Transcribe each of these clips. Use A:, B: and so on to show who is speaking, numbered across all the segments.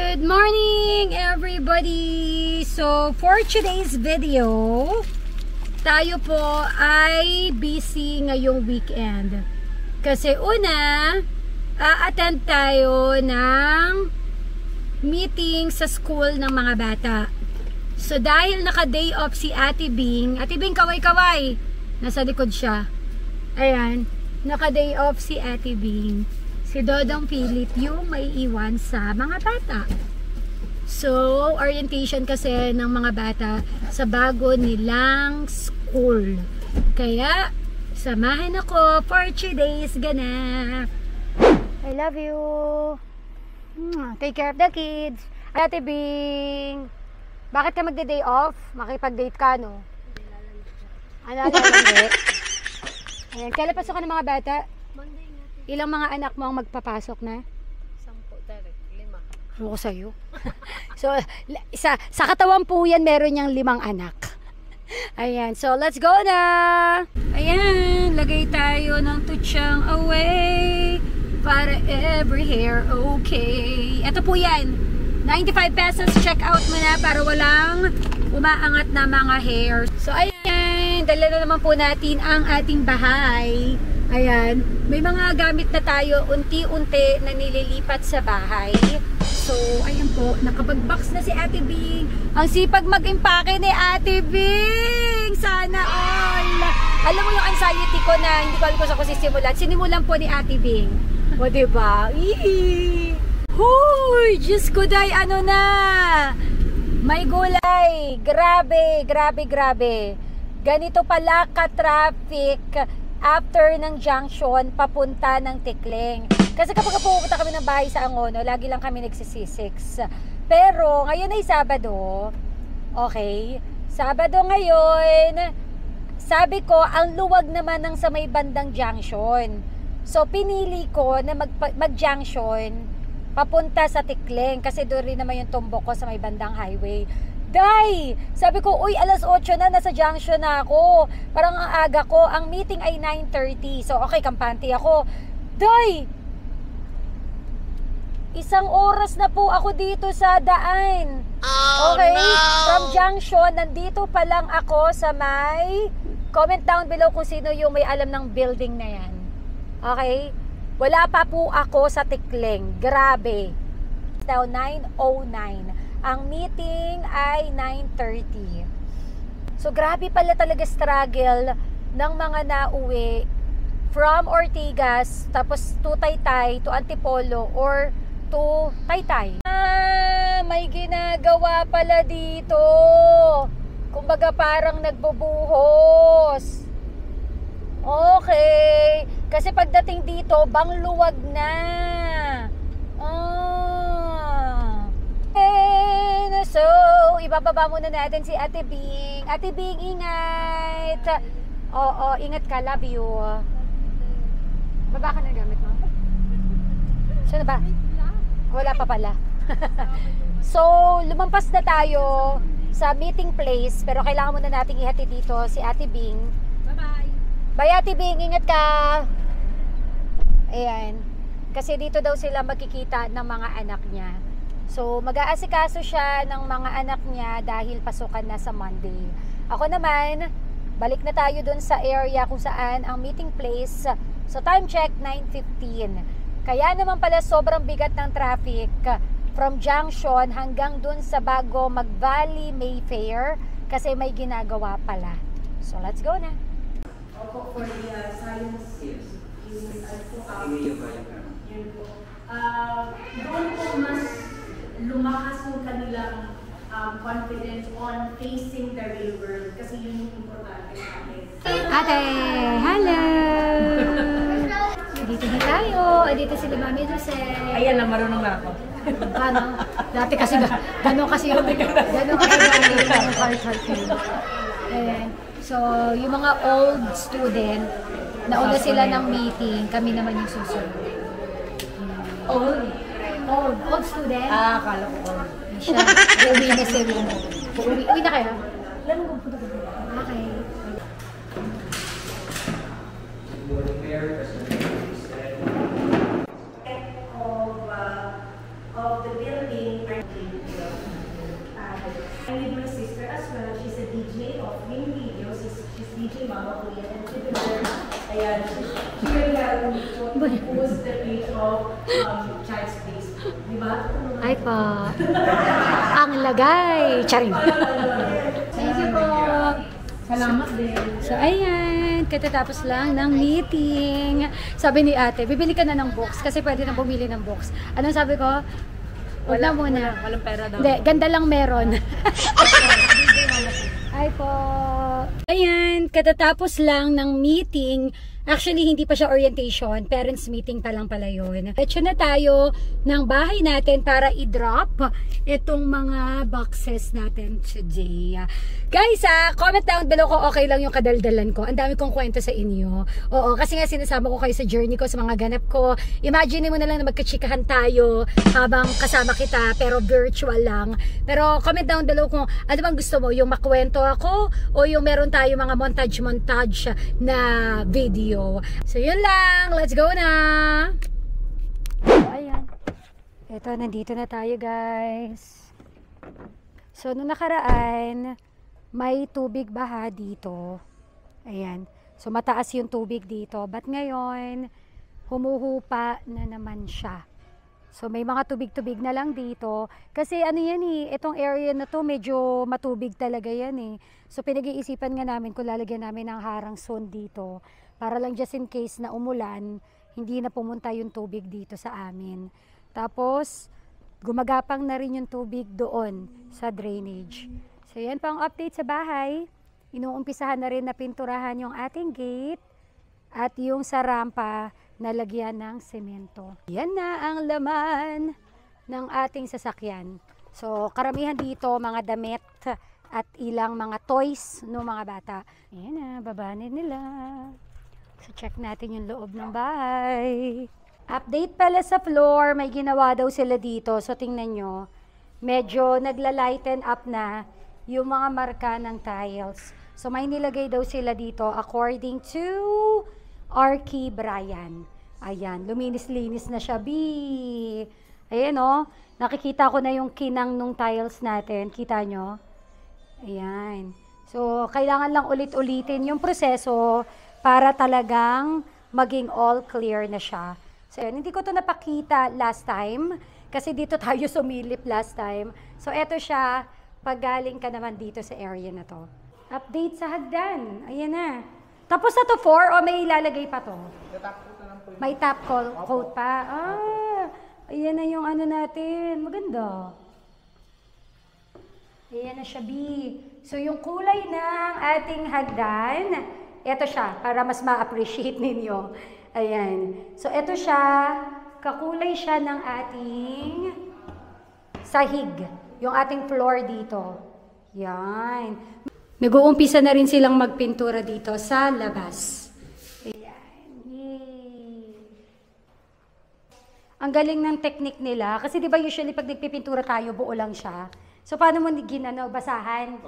A: Good morning everybody! So for today's video, tayo po ay busy ngayong weekend. Kasi una, attend tayo ng meeting sa school ng mga bata. So dahil naka-day off si Ate Bing, kaway-kaway, nasa likod siya. Ayan, naka-day off si Ate Bing. Si Dodong Philip yung may iwan sa mga bata. So, orientation kasi ng mga bata sa bago nilang school. Kaya, samahan ako for 2 days ganap. I love you. Take care of the kids. Ate Bing, bakit ka magde-day off? Makipag-date ka, no? Ano, ayan, kailan pasok ka ng mga bata? Ilang mga anak mo ang magpapasok na?
B: 10, 5.
A: Ano ko sa'yo? So, sa katawan po yan, meron niyang 5 anak. Ayan, so let's go na! Ayan, lagay tayo ng tutsang away para every hair okay. Ito po yan, 95 pesos check out mo na para walang umaangat na mga hair. So ayan, dala na naman po natin ang ating bahay. Ayan, may mga gamit na tayo unti-unti na nililipat sa bahay. So, ayan po, nakapag-box na si Ate Bing. Ang sipag mag-impake ni Ate Bing! Sana all! Alam mo yung anxiety ko na hindi ko alam kung saan ko sisimulan. Sinimulan po ni Ate Bing. O, diba? Eee! Huy! Diyos ko day, ano na! May gulay! Grabe, grabe, grabe. Ganito pala ka-traffic after ng junction papunta ng Tikling. Kasi kapag pupunta kami ng bahay sa Angono, lagi lang kami nagsisisix. Pero ngayon ay Sabado. Okay? Sabado ngayon. Sabi ko, ang luwag naman ng sa may bandang junction. So pinili ko na mag-junction papunta sa Tikling. Kasi doon rin naman yung tumbok ko sa may bandang highway. Day! Sabi ko, uy, alas 8 na, nasa junction na ako. Parang ang aga ko, ang meeting ay 9:30. So, okay, kampante ako. Day! 1 oras na po ako dito sa daan.
B: Oh,
A: okay?
B: no!
A: From junction, nandito pa lang ako sa may... Comment down below kung sino yung may alam ng building na yan. Okay? Wala pa po ako sa Tikling. Grabe. Now, 9:09. Ang meeting ay 9:30. So grabe pala talaga struggle ng mga nauwi from Ortigas tapos to Taytay, to Antipolo or to Taytay. May ginagawa pala dito. Kumbaga parang nagbubuhos. Okay. Kasi pagdating dito, bangluwag na. So, ibababa muna natin si Ate Bing. Ate Bing, ingat. Oo, ingat ka. Love you. Baba ka na gamit mo. Saan ba? Wala pa pala. So, lumampas na tayo sa meeting place. Pero kailangan muna nating ihati dito si Ate Bing.
B: Bye-bye.
A: Bye, Ate Bing. Ingat ka. Ayan. Kasi dito daw sila magkikita ng mga anak niya. So, mag-aasikaso siya ng mga anak niya dahil pasukan na sa Monday. Ako naman, balik na tayo dun sa area kung saan ang meeting place. So, time check, 9:15. Kaya naman pala sobrang bigat ng traffic from Junction hanggang dun sa bago Mag-Valley Mayfair kasi may ginagawa pala. So, let's go na.
C: Opo, for the science, yun po. Doon po mas lumakas yung kanilang confidence on facing the real world kasi yun yung importante sa akin.
A: Ate, hello! Dito na tayo. Dito sila Mami Dulce.
B: Ayan na, marunong na ako.
A: Ano? Dati kasi gano'n kasi yung heart. Ayan. So, yung mga old student, nauna sila ng meeting, kami naman yung susunod. Old student.
B: Akala ko.
A: Siya, uuwi na sila. Uwi na kayo? Okay.
C: Of the building I need my sister as well. She's a DJ offering videos. She's DJ Mama Kuya. And together, ayan, she will post the page of Child's Place. Diba?
A: Ay pa. Ang lagay. Charing. Thank you po.
C: Salamat din.
A: So, ayan. Katatapos lang ng meeting. Sabi ni ate, bibili ka na ng box kasi pwede na bumili ng box. Anong sabi ko? Wala muna.
B: Walang pera daw.
A: Hindi, ganda lang meron. Ay po. Ayan, katatapos lang ng meeting. Actually, hindi pa siya orientation. Parents meeting pa lang pala yun. Diretso na tayo ng bahay natin para i-drop itong mga boxes natin today. Guys, comment down below kung okay lang yung kadaldalan ko. Ang dami kong kwento sa inyo. Oo, kasi nga sinasama ko kayo sa journey ko, sa mga ganap ko. Imagine mo na lang na magkachikahan tayo habang kasama kita, pero virtual lang. Pero comment down below kung ano bang gusto mo, yung makwento ako o yung meron tayo mga montage na video. So yun lang, let's go na. So ayan. Ito, nandito na tayo guys. So nung nakaraan, may tubig baha dito. Ayan. So mataas yung tubig dito. But ngayon, humuhupa na naman siya. So may mga tubig-tubig na lang dito. Kasi ano yan eh, itong area na to medyo matubig talaga yan eh. So pinag-iisipan nga namin kung lalagyan namin ng harang zone dito. Para lang just in case na umulan, hindi na pumunta yung tubig dito sa amin. Tapos, gumagapang na rin yung tubig doon sa drainage. So yan pa ang update sa bahay. Inuumpisahan na rin na pinturahan yung ating gate at yung sa rampa na lagyan ng semento. Yan na ang laman ng ating sasakyan. So karamihan dito mga damit at ilang mga toys ng mga bata. Ayan na, babanin nila. So check natin yung loob ng bahay. Update pala sa floor, may ginawa daw sila dito. So tingnan nyo, medyo nagla-lighten up na yung mga marka ng tiles. So may nilagay daw sila dito according to Arky Brian. Ayan, luminis-linis na siya, B. Ayan o, nakikita ko na yung kinang nung tiles natin. Kita nyo? Ayan. So kailangan lang ulit-ulitin yung proseso para talagang maging all clear na siya. So, yun, hindi ko to napakita last time kasi dito tayo sumilip last time. So, eto siya pag galing ka naman dito sa area na to. Update sa hagdan. Ayan na. Tapos na to 4 o may ilalagay pa to? May top coat pa. Ayan na yung ano natin. Maganda. Ayan na siya, B. So, yung kulay ng ating hagdan, ito siya, para mas ma-appreciate ninyo. Ayan. So, ito siya, kakulay siya ng ating sahig. Yung ating floor dito. Yan. Nag-uumpisa na rin silang magpintura dito sa labas. Ayan. Yay. Ang galing ng technique nila. Kasi di ba usually pag nagpipintura tayo, buo lang siya. So, paano mo basahan?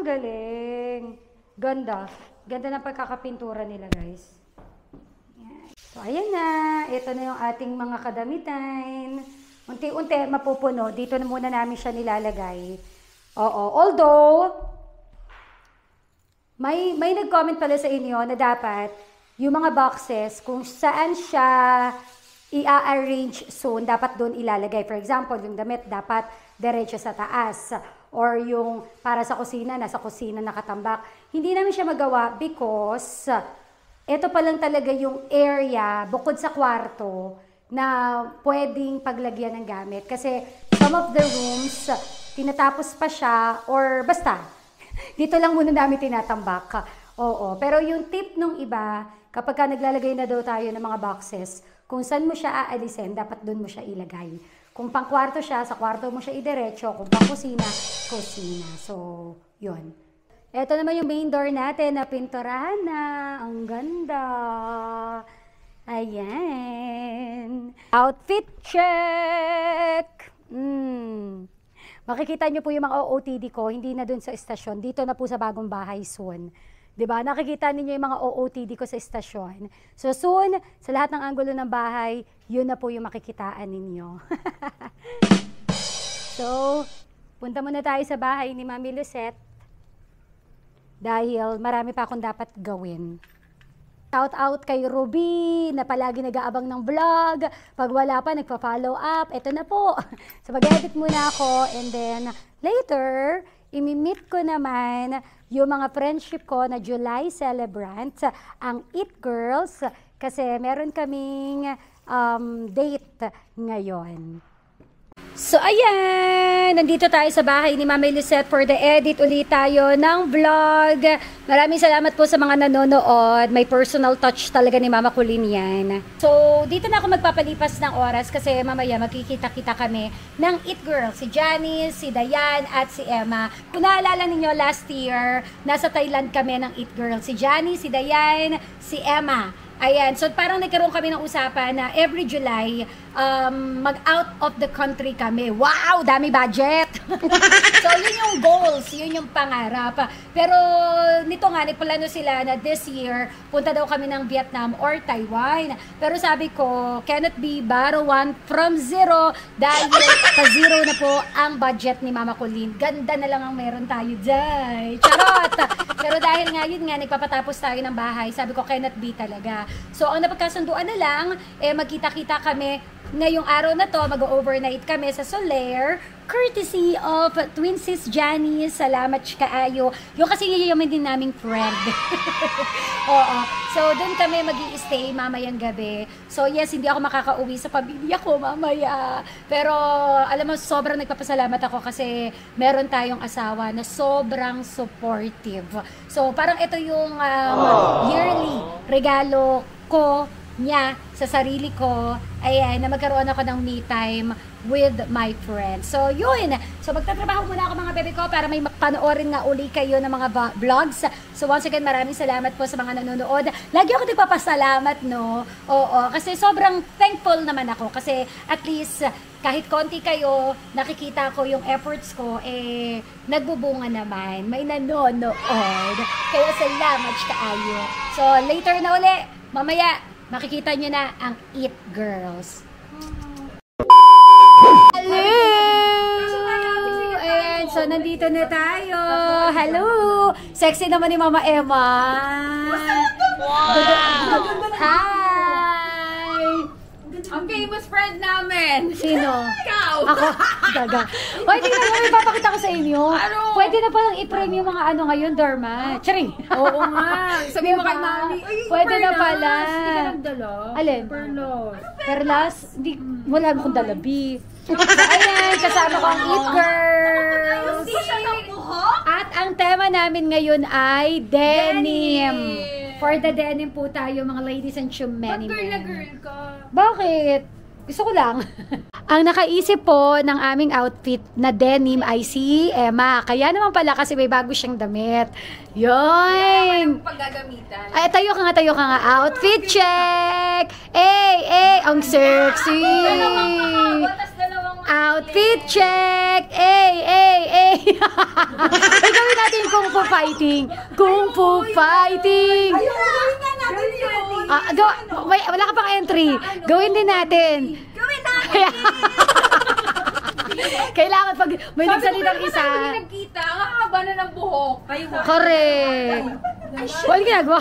A: Galing. Ganda. Ganda ng pagkakapintura nila, guys. Yan. So, ayan na. Ito na yung ating mga kadamitan. Unti-unti, mapupuno. Dito na muna namin siya nilalagay. Oo. Although, may nag-comment pala sa inyo na dapat yung mga boxes, kung saan siya i-arrange soon, dapat doon ilalagay. For example, yung damit dapat diretso sa taas. Or yung para sa kusina, nasa kusina nakatambak. Hindi namin siya magawa because ito pa lang talaga yung area bukod sa kwarto na pwedeng paglagyan ng gamit. Kasi some of the rooms, tinatapos pa siya or basta, dito lang muna namin tinatambak. Oo, pero yung tip nung iba, kapag ka naglalagay na daw tayo ng mga boxes, kung saan mo siya aalisin, dapat doon mo siya ilagay. Kung pang kwarto siya, sa kwarto mo siya idiretso. Kung pang kusina, kusina. So, yun. Ito naman yung main door natin na pinturahan na. Ang ganda. Ayan. Outfit check! Makikita nyo po yung mga OOTD ko, hindi na dun sa estasyon. Dito na po sa bagong bahay soon. Diba? Nakikita ninyo yung mga OOTD ko sa estasyon. So soon, sa lahat ng anggulo ng bahay, yun na po yung makikitaan ninyo. So, punta muna tayo sa bahay ni Mami Lucette dahil marami pa akong dapat gawin. Shout out kay Ruby na palagi nag-aabang ng vlog. Pag wala pa, nagpa-follow up. Ito na po. So mag-edit muna ako and then later, imi-meet ko naman yung mga friendship ko na July celebrants, ang It Girls, kasi meron kaming date ngayon. So ayan, nandito tayo sa bahay ni Mami Lucette for the edit ulit tayo ng vlog. Maraming salamat po sa mga nanonood. May personal touch talaga ni Mama Colleen yan. So dito na ako magpapalipas ng oras kasi mamaya magkikita-kita kami ng It Girls. Si Janice, si Dayan at si Emma. Kung naalala ninyo last year, nasa Thailand kami ng It Girls. Si Janice, si Dayan, si Emma. Ayan, so parang nagkaroon kami ng usapan na every July, mag-out of the country kami. Wow, dami budget! So, yun yung goals, yun yung pangarap. Pero nito nga, nagplano sila na this year, punta daw kami ng Vietnam or Taiwan. Pero sabi ko, cannot be borrow one from zero dahil pa-zero na po ang budget ni Mama Colleen. Ganda na lang ang meron tayo dyan. Charot! Pero dahil nga, yun nga, nagpapatapos tayo ng bahay, sabi ko, cannot be talaga. So, ang napagkasunduan na lang, magkita-kita kami ngayong araw na to, mag-overnight kami sa Soler, courtesy of Twin Sis Janice. Salamat kaayo. Yung kasi yayaman din naming friend. Oo. So, doon kami mag-i-stay mamayang gabi. So, yes, hindi ako makakauwi sa pamilya ko mamaya. Pero, alam mo, sobrang nagpapasalamat ako kasi meron tayong asawa na sobrang supportive. So, parang ito yung yearly regalo ko niya sa sarili ko, ayan, na magkaroon ako ng me time with my friends. So, yun. So, magtatrabaho muna ako mga bebe ko para may panoorin nga uli kayo ng mga vlogs. So, once again, maraming salamat po sa mga nanonood. Lagi ako nagpapasalamat, no? Oo, kasi sobrang thankful naman ako kasi at least kahit konti kayo, nakikita ko yung efforts ko, nagbubunga naman. May nanonood. Kaya salamat kaayo. So, later na uli, mamaya, makikita nyo na ang It Girls. Hello! Ayan, so nandito na tayo. Hello! Sexy naman ni Mama Emma. Wow! Hi!
B: Ang famous friend namin.
A: Sino?
B: Ikaw!
A: Ako? Gaga. Hoy, tingnan mo, may papakita ko sa inyo.
B: Ano?
A: Pwede na palang i-frame yung mga ano ngayon, Dharma. Charing!
B: Oo nga. Sabi mo kay Mami.
A: Pwede na pala.
B: Hindi ka nagdala.
A: Alin?
B: Perlos.
A: Perlas? Hindi, wala mo kong dalabi. So, ayan, kasama ko ang It Girls. At ang tema namin ngayon ay denim. For the denim po tayo, mga ladies and chumeni
B: Girl na
A: men.
B: girl ka.
A: Bakit? Gusto ko lang. Ang nakaisip po ng aming outfit na denim ay si Emma. Kaya naman pala kasi may bago siyang damit. Yun!
B: Paggagamitan.
A: Ay, tayo ka nga. Outfit check! Ang sexy! Outfit check! Ay, gawin natin yung Kung Fu Fighting! Kung Fu Fighting! Wala ka pang entry. Gawin din natin. Kailangan pag may nagsalitang isa.
B: Sabi ko nagkita, ang haba na ng buhok.
A: Correct. Wala ginagawa.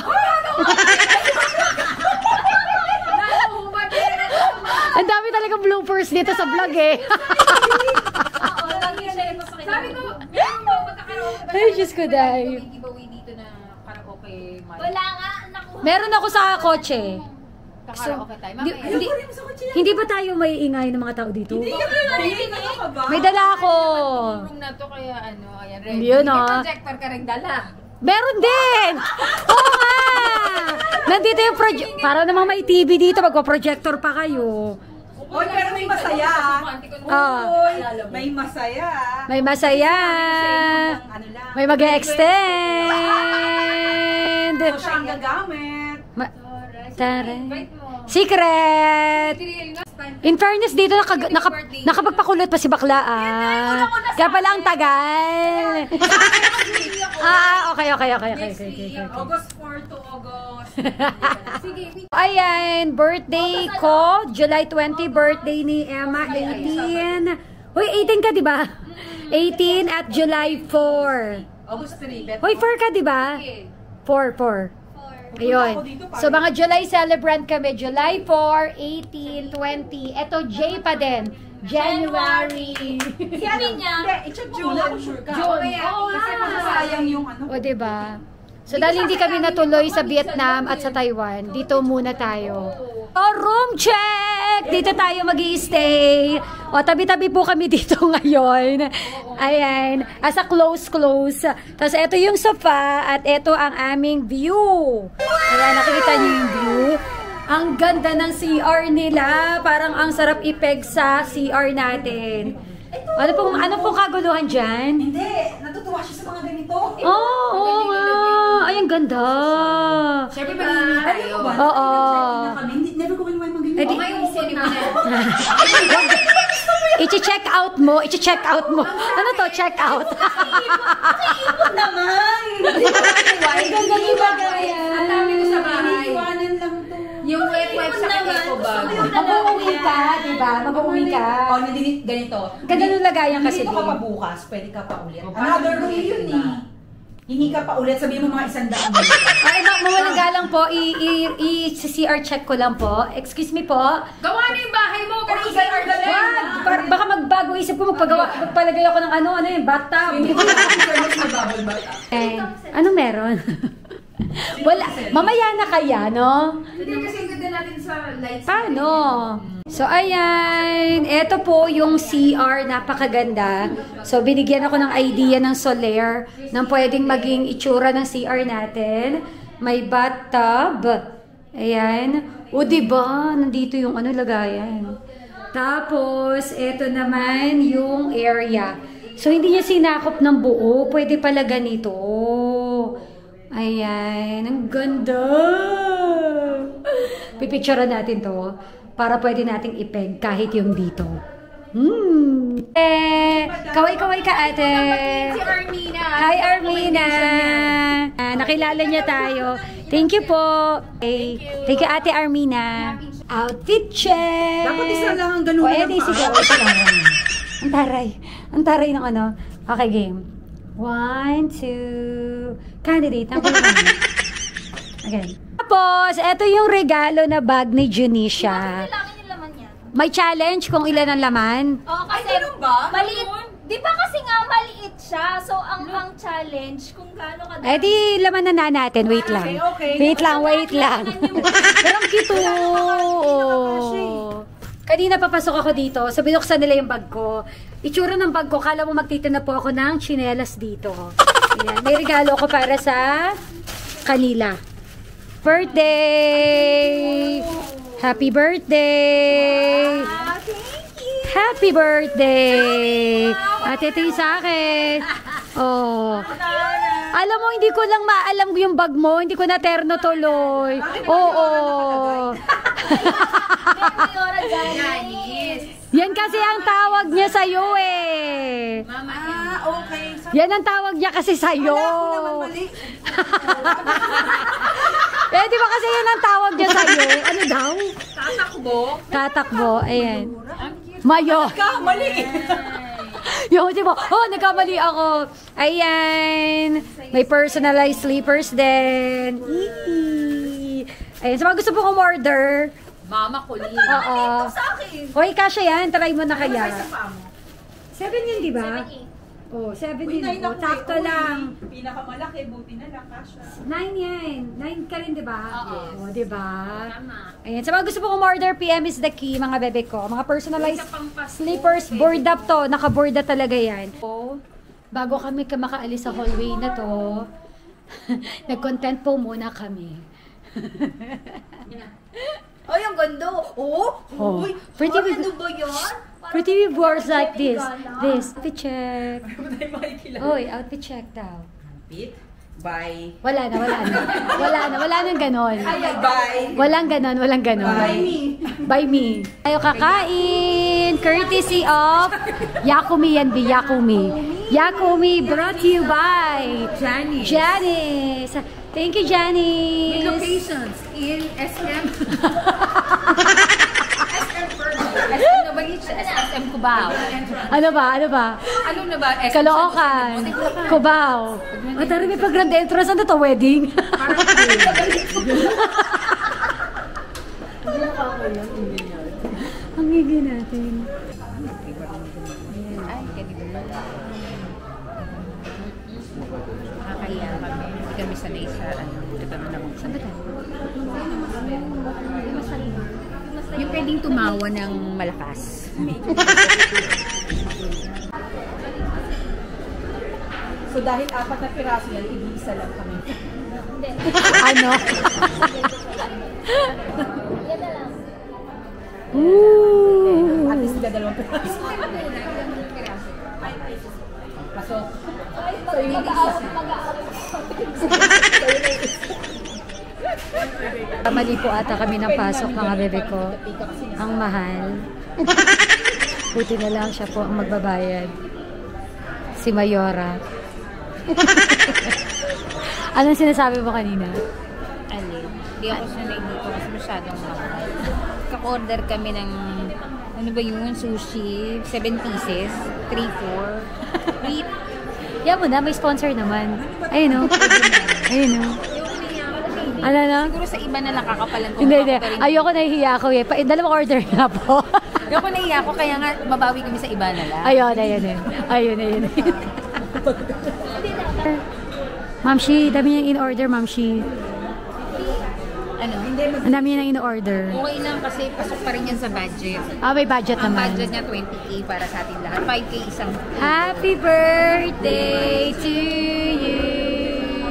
A: Ang dami talagang bloopers dito sa vlog eh.
B: Sabi ko, magkakaroon.
A: Ay, Diyos ko dahil.
B: Giveaway dito na karaoke.
D: Wala nga, naku.
A: Meron ako sa kotse.
B: Karaoke tayo.
A: Hindi ba tayo may ingay ng mga tao dito? May dala ako.
B: Room na to kaya ano, ayan, ready.
A: Yun,
B: May
A: ah.
B: projector ka rin dala.
A: Meron din! Oo nga! Nandito yung para namang may TV dito, magpa-projector pa kayo.
E: Oy, pero may masaya.
A: Ah.
E: May masaya.
A: May masaya.
E: Ano lang.
A: May mag-extend.
E: So, siya ang gagamit.
A: Tara. Secret! In fairness, dito nakapagpakulot pa si bakla ah. Kaya pala ang tagal. Okay.
E: August 4 to August.
A: Ayan, birthday ko. July 20, birthday ni Emma, 18. Uy, 18 ka, di ba? 18 at July 4.
B: August 3. Bet
A: Hoy, 4 ka, di ba? 4. Ayun. So, mga July celebrant kami. July 4, 18, 20. Ito, J pa din. January.
E: Si ano niya? I-check mo muna kung sure ka.
A: June.
E: Kasi masasayang yung ano.
A: O, diba? So, dahil hindi kami natuloy sa Vietnam at sa Taiwan, dito muna tayo. Room check! Dito tayo mag-i-stay. O, tabi-tabi po kami dito ngayon. Ayan. As a close. Tapos, ito yung sofa at ito ang aming view. Ayan, nakikita niyo yung view. Ang ganda ng CR nila. Parang ang sarap ipeg sa CR natin. Ano pong kaguluhan dyan?
E: Hindi, natutuwa siya sa mga ganito.
A: Oo nga. Ay, ang ganda.
B: Siyempre, mahihingi tayo.
A: Oo.
E: Never ko kinuha yung mga ganito.
A: Eh, di-
B: Okay, yung sino mo na.
A: I-check out mo. Ano to? Check out.
E: Ipon naman!
A: Ay, ganda yung bagay.
B: Ang dami ko sa bahay.
E: Iwanan lang to.
B: Yung wet sa eco bag.
A: Mag-uwi ka, diba? Mag-uwi ka.
E: O, ganito.
A: Ganda nung lagayan kasi.
E: Dito ka pa bukas, pwede ka pa ulit. Another room yun eh. Hingi ka pa ulit, sabihin mo mga 100
A: Ay, mawalang galang po. I-CR check ko lang po. Excuse me po.
B: Gawa na yung bahay mo. Ganun sa
A: Wag! Baka magbago isip ko, magpalagay ako ng ano yung bathtub. Eh, ano meron? Wala. Mamaya na kaya, no?
B: Hindi kasi ganda natin sa lights.
A: Paano? So, ayan. Ito po yung CR. Napakaganda. So, binigyan ako ng idea ng Solaire ng pwedeng maging itsura ng CR natin. May bathtub. Ayan. O, diba? Nandito yung ano lagayan. Tapos, ito naman yung area. So, hindi niya sinakop ng buo. Pwede pala ganito. Ayan. Ang ganda. Pipicturean natin to para pwede nating ipeg kahit yung dito. Kaway-kaway ka, ate.
B: Si Armina.
A: Hi, Armina. Nakilala niya tayo. Thank you po. Okay. Thank you, ate Armina. Outfit check.
E: Dapat isa lang ang ganun
A: O,
E: lang
A: edi, sige. Isa lang. Ang taray. Ang taray ng ano. Okay, game. 1, 2. Candidate. Ang naman. Okay. Tapos, ito yung regalo na bag ni Junisha.
D: Kailangan yung laman niya.
A: May challenge kung ilan ang laman.
D: Oo, kasi
E: ganun ba?
D: maliit. Di ba kasi nga maliit siya? So, ang challenge kung gaano ka
A: Eh di, laman na natin. Wait lang.
E: Okay.
A: Wait lang. Pero ang cute. Kanina papasok ako dito. So, binuksan nila yung bag ko. Itsura ng bag ko. Kala mo magtitinda po ako ng tsinelas dito. Ayan. May regalo ko para sa kanila. Birthday! Happy birthday! Happy birthday! At ito yung sa akin. Oh. Alam mo, hindi ko lang maalam yung bag mo. Hindi ko na terno tuloy. Oo. Yan kasi ang tawag niya sa'yo eh.
E: Okay.
A: Yan ang tawag niya kasi sa'yo.
E: Naman mali.
A: Eh, di ba kasi yan ang tawag niya sa'yo? Ano daw?
B: Tatakbo.
A: Tatakbo. Ayan. Mayo.
E: Mali.
A: Yung, di ba? Oh, nagkamali ako. Ayan. May personalized sleepers din. Eee. Ayan. So, mga gusto pong umorder.
B: Mama kulit.
A: Oo.
D: sa akin?
A: Hoy, kasya yan. Try mo na kaya.
E: Sa paa mo.
A: 7 yun, di ba?
D: 7A.
A: Oh, 7
E: Uy,
A: din.
E: 9
A: Oh,
E: ako
A: takto
E: eh.
A: lang.
E: Uy, pinakamalaki, buti na lang, kasha.
A: 9 yan. 9 ka rin, di ba?
D: Oo.
A: Oh, di ba?
B: Tama.
A: Ayan. Sa mga gusto pong umorder, PM is the key, mga bebe ko. Mga personalized
B: Isa pang pasko.
A: slippers, board up to. Naka-board up talaga yan. Oh, bago kami makaalis sa hallway na to, nag-content po muna kami.
D: Oh, yung ganda. Oh,
A: Oh.
D: uy.
A: Pretty
D: Ano
A: big-
D: ba yan?
A: Pretty boards like this. This. Outfit check.
E: Tayo makikilala.
A: Oy, outfit check daw.
E: Pit, bye.
A: Wala na. Wala nang ganon.
E: Bye.
A: Walang ganon.
E: Bye me.
A: By me. Tayo kakain. Courtesy of Yakumi yan, Bi. Yakumi brought to you by Janice. Thank you, Janice.
B: Locations in SM. SM Furby. SM Novaliches. sa SM Cubao.
A: Ano ba? Ano ba?
B: Ano na ba? SM
A: Caloocan. Cubao. At tara, may pag-grand entrance. Ano to? Wedding? Ang higi natin.
B: Ay, ganito ba? Nakakahiya kami. Hindi kami sanay sa Hindi kami namang sanay. Yung pwedeng tumawa ng malakas.
E: So dahil 4 na piraso yan, tig-isa lang kami.
A: Ano? Ooh.
E: At least sila 2 piraso. Pasok. So yung mag-aawat.
A: Mali po ata kami ng pasok, mga bebe ko. Ang mahal. Buti na lang siya po ang magbabayad. Si Mayora. Anong sinasabi mo kanina?
B: Alin? Hindi ako sanay dito kasi masyadong mahal. Kaka-order kami ng ano ba yun? Sushi. 7 pieces. 3, 4. Wait.
A: Yan mo na, may sponsor naman. Ayun o. Ayun o. Ano na?
B: Siguro sa iba na nakakapalan ko.
A: Hindi, hindi. Ayoko nahihiya ako eh. Dalawang order na po.
B: Ayoko nahiya ako kaya nga mabawi kami sa iba na lang.
A: Ayun, ayun, ayun. Ayun, ayun. Ma'am Shi, dami niyang in-order, Ma'am Shi.
B: Ano?
A: Ang dami niyang in-order.
B: Okay lang kasi pasok pa rin yan sa budget.
A: May budget
B: Ang
A: naman.
B: budget niya 20K para sa atin lahat. 5K isang.
A: Happy birthday to you.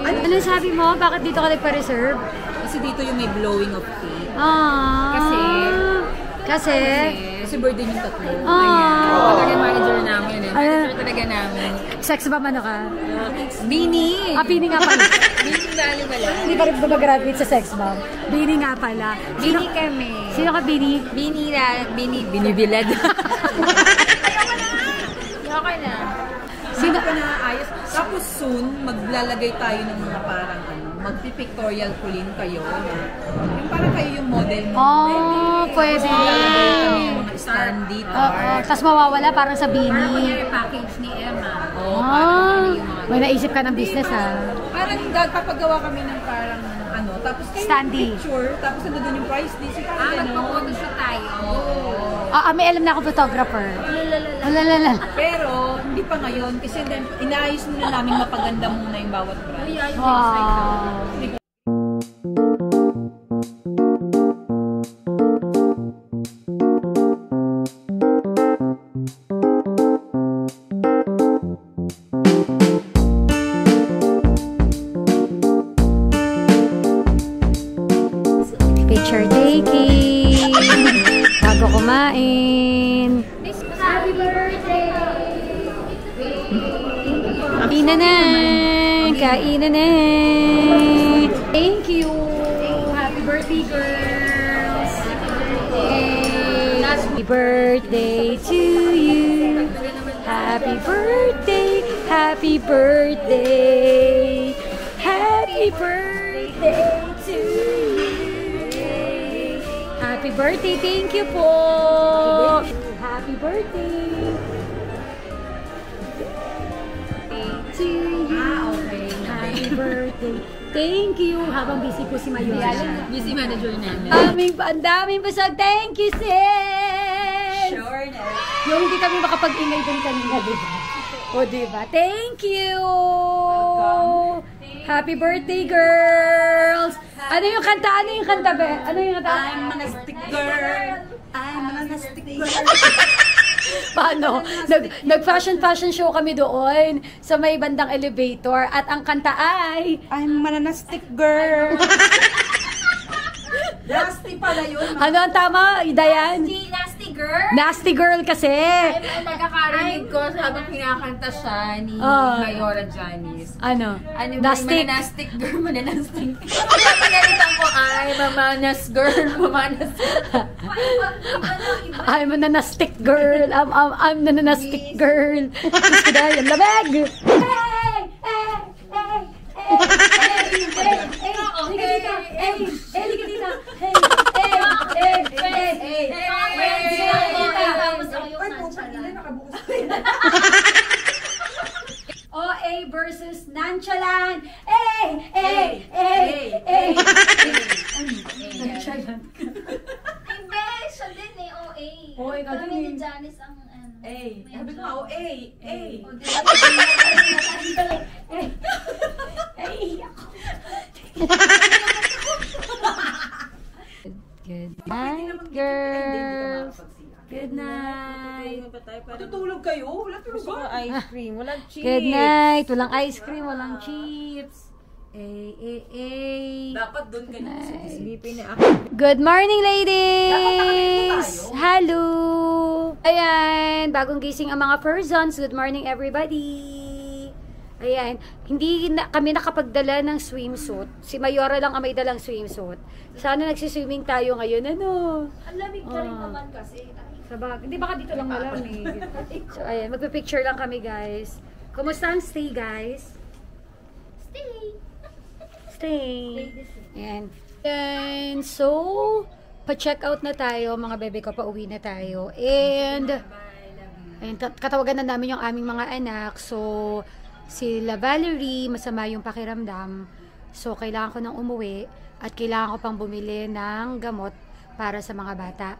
A: Ano sabi mo? Bakit dito ka nagpa-reserve?
E: Kasi dito yung may blowing of cake.
A: Kasi?
E: Kasi birthday yung 3.
B: Talaga manager namin eh.
A: Ay.
B: Manager talaga namin.
A: Sex bomb ano ka?
B: Bini!
A: Bini nga pala.
B: Bini value pala.
A: Hindi pa rin mag-graduate sa sex bomb. Bini nga pala.
B: Bini kami.
A: Sino ka, Bini?
B: Bini bilad. Okay na.
E: Sino ka na ayos? Tapos soon, maglalagay tayo ng mga parang magpi-pictorial kulin kayo. Yung parang kayo yung model mo.
A: Pwede.
E: Maglalagay kami ng mga standee part.
A: Tapos mawawala parang sa Bini.
B: Yung package ni Emma.
A: May naisip ka ng business ha.
E: Parang gagpapagawa kami ng parang tapos kayo
A: Standee.
E: picture, tapos doon yung price list.
B: Magpa-photoshoot tayo.
A: May alam na ako photographer. Lalala.
E: Pero, hindi pa ngayon kasi then, inaayos muna namin mapaganda muna yung bawat brand.
A: Wow. Picture taking. Bago kumain.
D: Happy birthday!
A: Kainan na. Kainan na. Thank you. Happy birthday, girls. Happy birthday to you. Happy birthday. Happy birthday. Happy birthday to you. Happy birthday. Thank you po. Happy birthday. To you.
B: Okay.
A: Happy birthday. Thank you. Habang busy po si Mayora.
B: Busy manager namin.
A: Ang daming busog. Thank you, sis.
E: Sure na.
A: Yung hindi kami makapag-ingay din kanina, di ba? O, di ba? Thank you.
E: Welcome.
A: Happy birthday, girls. Ano yung kanta? Ano yung kanta, be? Ano yung kanta?
E: I'm a stick girl. I'm a stick girl.
A: Paano? Nag-fashion show kami doon sa may bandang elevator at ang kanta ay
E: I'm a stick girl. Nasty pala yun.
A: ano ang tama, Dayan?
D: Nasty girl?
A: Nasty girl kasi.
B: Ang magkakarinig ko habang kinakanta siya ni Mayora Janice.
A: Ano?
B: Nasty. Mananastic girl, mananastic. Kaya pinalitan ko, ay, mamanas girl, mamanas girl.
A: I'm a nanastic girl. I'm a nanastic girl. Gusto na yung lamig. Hey! Hey! Hey! Hey! Hey! Hey! OA versus nonchalant. Nonchalant.
D: Hindi, siya din eh, OA.
A: OA ka
D: Kami
A: din
D: ni
A: eh.
D: Janice ang ano.
E: Sabi ko nga,
A: Good night, girls. Good night.
E: Matutulog kayo? Wala tulog ba?
B: Ice cream, walang cheese.
A: Good night. Walang ice cream, walang chips.
E: Dapat doon kayo sa
B: Sleepy na ako.
A: Good morning,
E: Dapat
A: ladies!
E: tayo.
A: Hello! Ayan, bagong gising ang mga persons. Good morning, everybody! Ayan, hindi na, kami nakapagdala ng swimsuit. Si Mayora lang ang may dalang swimsuit. Sana nagsiswimming tayo ngayon, ano?
D: Ang lamig ka rin naman kasi.
A: Hindi baka dito lang malamig. So, ayan, magpipicture lang kami, guys. Kumusta ang stay, guys? Stay. Ayan. And so, pa-check out na tayo, mga bebe ko, pauwi na tayo. And, ayun, katawagan na namin yung aming mga anak. So, sila Valerie, masama yung pakiramdam. So, kailangan ko nang umuwi at kailangan ko pang bumili ng gamot para sa mga bata.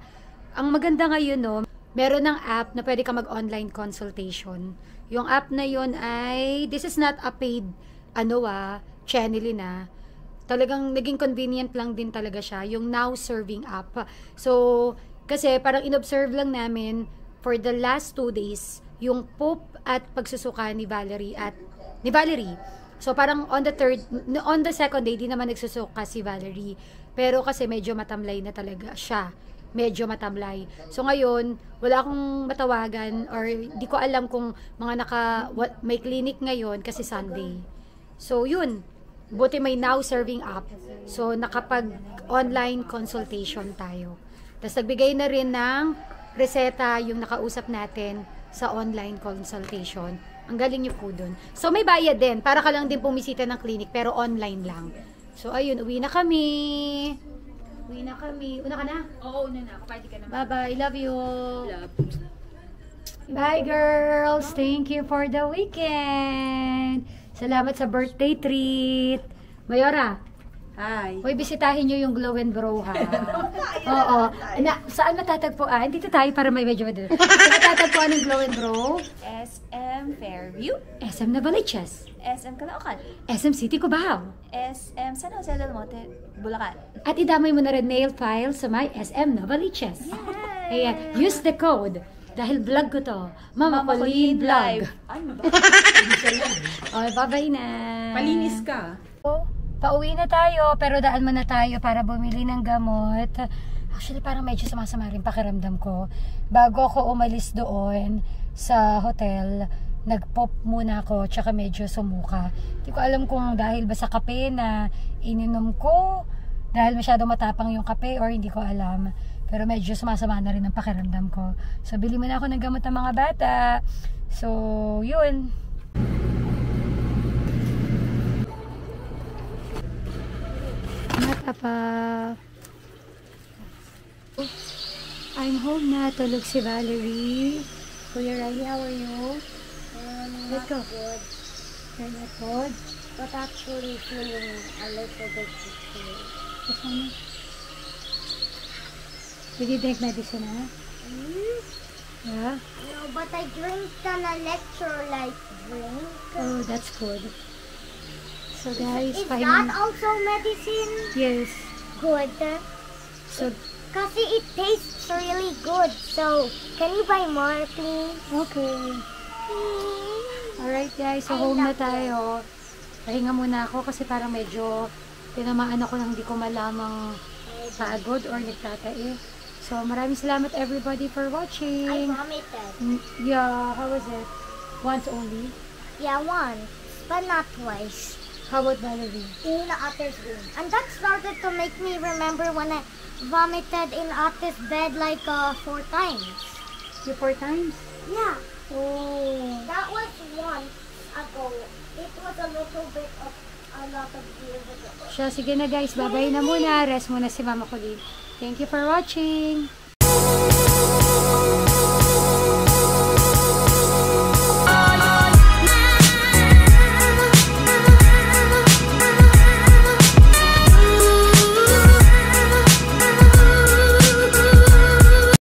A: Ang maganda ngayon, no, meron ng app na pwede ka mag-online consultation. Yung app na yun ay, this is not a paid, channel na. Talagang naging convenient lang din talaga siya. Yung Now Serving app. So, kasi parang inobserve lang namin for the last 2 days, yung poop at pagsusuka ni Valerie. So, parang on the second day, di naman nagsusuka si Valerie. Pero kasi medyo matamlay na talaga siya. Medyo matamlay. So, ngayon, wala akong matawagan or di ko alam kung may clinic ngayon kasi Sunday. So, yun. Buti may Now Serving app. So, nakapag-online consultation tayo. Tapos, nagbigay na rin ng reseta yung nakausap natin sa online consultation. Ang galing niyo po dun. So, may bayad din. Para ka lang din pumisita ng clinic, pero online lang. So, ayun. Uwi na kami. Una ka na?
D: Oo, una na. Party ka na.
A: Bye-bye. Love you. Bye, girls. Thank you for the weekend. Salamat sa birthday treat. Mayora.
E: Hi.
A: Hoy, bisitahin nyo yung Glow and Bro, ha? Oo. Saan matatagpuan? Dito tayo para may medyo madali. Saan matatagpuan ng Glow and Bro?
D: SM Fairview,
A: SM Novaliches.
D: SM Caloocan,
A: SM City Cubao.
D: SM San Jose del Monte, Bulacan.
A: At idamay mo na rin nail file sa my SM Novaliches. Ayan. Use the code. Dahil vlog ko to. Mama Colleen Vlog.
D: Ano ba?
A: Okay, bye-bye na.
E: Palinis ka.
A: Pauwi na tayo, pero daan muna tayo para bumili ng gamot. Actually, parang medyo sumasama rin pakiramdam ko. Bago ako umalis doon sa hotel, nag-pop muna ako, tsaka medyo sumuka. Hindi ko alam kung dahil ba sa kape na ininom ko, dahil masyado matapang yung kape, or hindi ko alam. Pero medyo sumasama na rin ang pakiramdam ko. So, bili muna ako ng gamot ng mga bata. So, yun. Mata pa. I'm home na. Tulog si Valerie. Kuya Riley, how are you? Let's go.
D: Good.
A: You're not good?
D: But actually feeling a little bit sick.
A: Kasama. Did you drink medicine, ha? Yeah?
D: No, but I drink an electrolyte drink.
A: Oh, that's good. So guys,
D: Is that also medicine?
A: Yes.
D: Good.
A: So,
D: Kasi it tastes really good. So, can you buy more, please?
A: okay. Alright guys, so home na tayo. Pahinga muna ako kasi parang medyo tinamaan ako ng hindi ko malamang pagod or nagtatai. So, maraming salamat everybody for
D: I
A: watching.
D: vomited.
A: Yeah, how was it? Once only?
D: Yeah, once, but not twice.
A: How about Valerie?
D: In Atte's room. And that started to make me remember when I vomited in Atte's bed like 4 times.
A: You 4 times?
D: Yeah,
A: Oh.
D: that was once ago. It was a little bit of a lot of years ago.
A: Siya, sige na guys, bye-bye na muna. Rest muna si Mama Colleen. Thank you for watching.